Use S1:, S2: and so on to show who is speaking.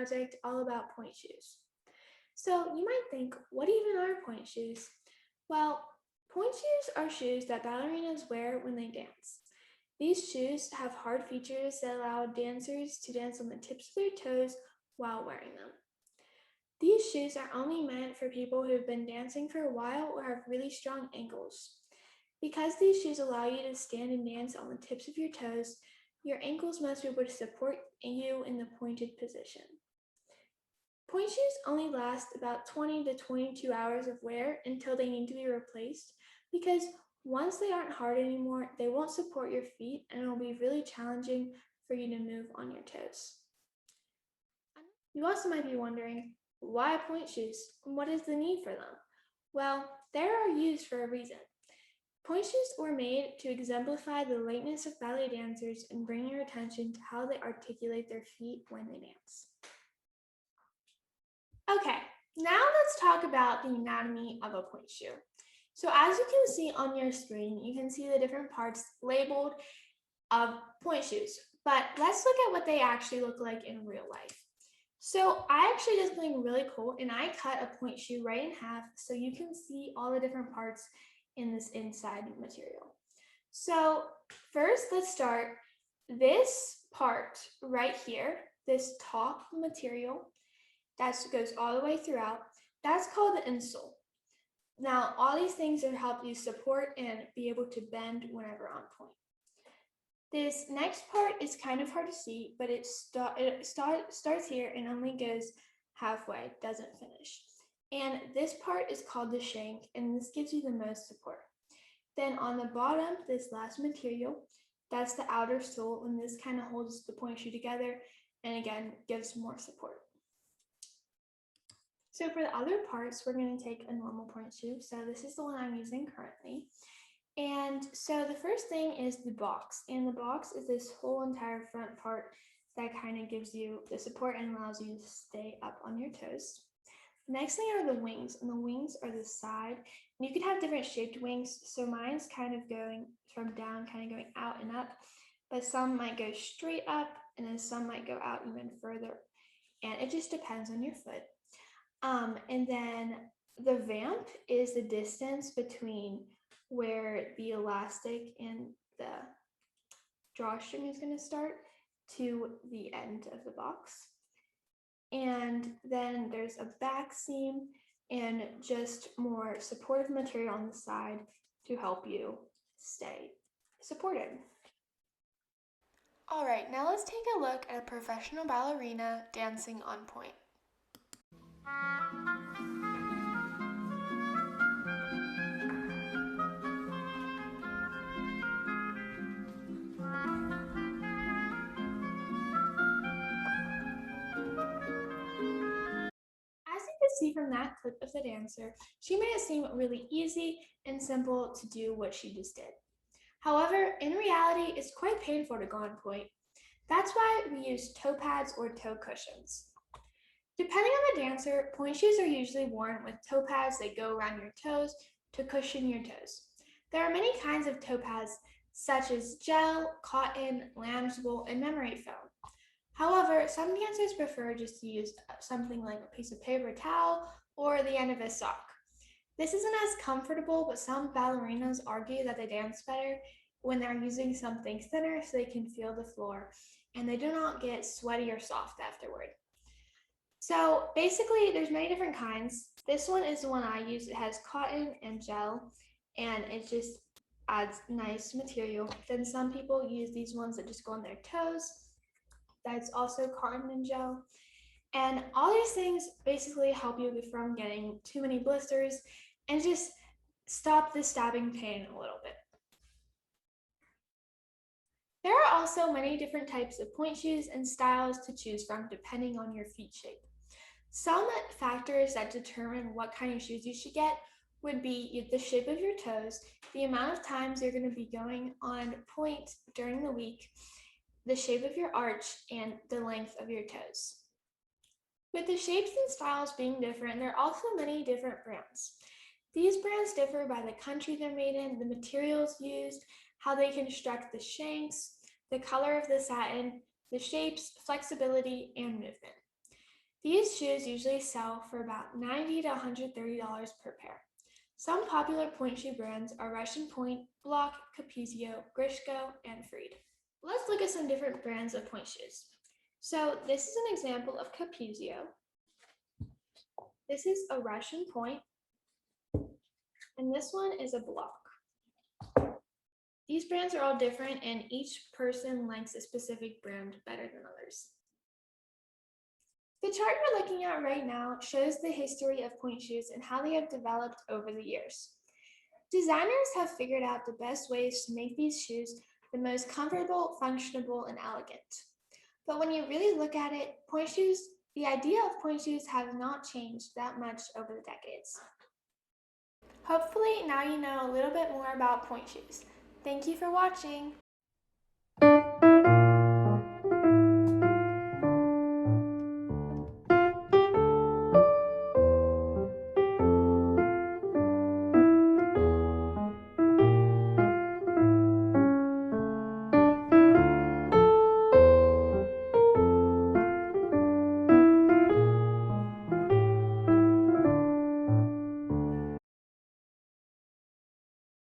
S1: project all about pointe shoes. So you might think, what even are pointe shoes? Well, pointe shoes are shoes that ballerinas wear when they dance. These shoes have hard features that allow dancers to dance on the tips of their toes while wearing them. These shoes are only meant for people who have been dancing for a while or have really strong ankles. Because these shoes allow you to stand and dance on the tips of your toes, your ankles must be able to support you in the pointed position. Pointe shoes only last about 20 to 22 hours of wear until they need to be replaced because once they aren't hard anymore, they won't support your feet and it will be really challenging for you to move on your toes. You also might be wondering, why pointe shoes? What is the need for them? Well, they are used for a reason. Pointe shoes were made to exemplify the lightness of ballet dancers and bring your attention to how they articulate their feet when they dance. Okay, now let's talk about the anatomy of a pointe shoe. So as you can see on your screen, you can see the different parts labeled of pointe shoes, but let's look at what they actually look like in real life. So I actually did something really cool and I cut a pointe shoe right in half so you can see all the different parts in this inside material. So first, let's start this part right here, this top material that goes all the way throughout. That's called the insole. Now, all these things are help you support and be able to bend whenever on point. This next part is kind of hard to see, but it starts here and only goes halfway, doesn't finish. And this part is called the shank, and this gives you the most support. Then on the bottom, this last material, that's the outer sole, and this kind of holds the pointe shoe together and again gives more support. So for the other parts, we're going to take a normal pointe shoe. So this is the one I'm using currently. And so the first thing is the box. And the box is this whole entire front part that kind of gives you the support and allows you to stay up on your toes. The next thing are the wings, and the wings are the side. And you can have different shaped wings. So mine's kind of going from down, kind of going out and up, but some might go straight up and then some might go out even further. And it just depends on your foot. And then the vamp is the distance between where the elastic and the drawstring is going to start to the end of the box. And then there's a back seam and just more supportive material on the side to help you stay supported. All right, now let's take a look at a professional ballerina dancing on pointe. See from that clip of the dancer, she made it seem really easy and simple to do what she just did. However, in reality, it's quite painful to go on pointe. That's why we use toe pads or toe cushions. Depending on the dancer, pointe shoes are usually worn with toe pads that go around your toes to cushion your toes. There are many kinds of toe pads, such as gel, cotton, lamb's wool, and memory foam. However, some dancers prefer just to use something like a piece of paper towel or the end of a sock. This isn't as comfortable, but some ballerinas argue that they dance better when they're using something thinner so they can feel the floor and they do not get sweaty or soft afterward. So basically, there's many different kinds. This one is the one I use. It has cotton and gel, and it just adds nice material. Then some people use these ones that just go on their toes. That's also cotton and gel. And all these things basically help you from getting too many blisters and just stop the stabbing pain a little bit. There are also many different types of pointe shoes and styles to choose from depending on your feet shape. Some factors that determine what kind of shoes you should get would be the shape of your toes, the amount of times you're going to be going on pointe during the week, the shape of your arch, and the length of your toes. With the shapes and styles being different, there are also many different brands. These brands differ by the country they're made in, the materials used, how they construct the shanks, the color of the satin, the shapes, flexibility, and movement. These shoes usually sell for about $90 to $130 per pair. Some popular point shoe brands are Russian Point, Block, Capezio, Grishko, and Freed. Let's look at some different brands of point shoes. So this is an example of Capezio. This is a Russian Point, and this one is a Block. These brands are all different, and each person likes a specific brand better than others. The chart we're looking at right now shows the history of point shoes and how they have developed over the years. Designers have figured out the best ways to make these shoes the most comfortable, functional, and elegant. But when you really look at it, the idea of point shoes has not changed that much over the decades. Hopefully now you know a little bit more about point shoes. Thank you for watching.